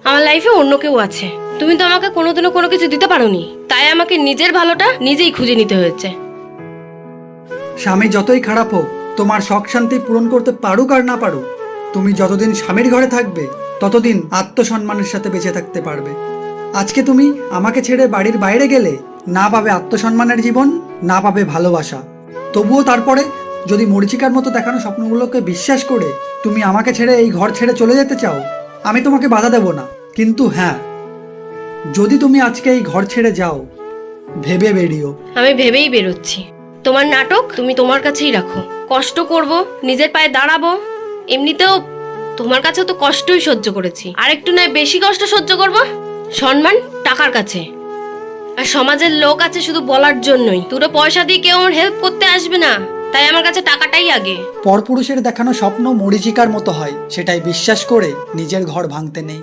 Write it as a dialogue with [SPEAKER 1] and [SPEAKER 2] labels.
[SPEAKER 1] আমার লাইফে অন্য কেউ আছে। তুমি তো আমাকে কোনোদিনও কোনো কিছু দিতে পারোনি, তাই আমাকে নিজের ভালোটা নিজেই খুঁজে নিতে হয়েছে।
[SPEAKER 2] স্বামী যতই খারাপ হোক, তোমার শখ শান্তি পূরণ করতে পারুক আর না পারুক, তুমি যতদিন স্বামীর ঘরে থাকবে ততদিন আত্মসম্মানের সাথে বেঁচে থাকতে পারবে। আজকে তুমি আমাকে ছেড়ে বাড়ির বাইরে গেলে না পাবে আত্মসম্মানের জীবন, না পাবে ভালোবাসা। তবুও তারপরে যদি মরীচিকার মতো দেখানো স্বপ্নগুলোকে বিশ্বাস করে তুমি আমাকে ছেড়ে এই ঘর ছেড়ে চলে যেতে চাও, আমি তোমাকে বাধা দেব না। কিন্তু হ্যাঁ, যদি তুমি আজকে এই ঘর ছেড়ে যাও, ভেবে বেরিও।
[SPEAKER 1] আমি ভেবেই বেরোচ্ছি। তোমার নাটক তুমি তোমার কাছেই রাখো। কষ্ট করব, নিজের পায়ে দাঁড়াবো। এমনিতেও তোমার কাছেও তো কষ্টই সহ্য করেছি, আর একটু নয় বেশি কষ্ট সহ্য করব। সম্মান টাকার কাছে, আর সমাজের লোক আছে শুধু বলার জন্যই। দুটো পয়সা দিয়ে কেউ আমার হেল্প করতে আসবে না, তাই আমার কাছে টাকাটাই আগে।
[SPEAKER 2] পরপুরুষের দেখানো স্বপ্ন মরীচিকার মতো হয়, সেটাই বিশ্বাস করে নিজের ঘর ভাঙতে নেই।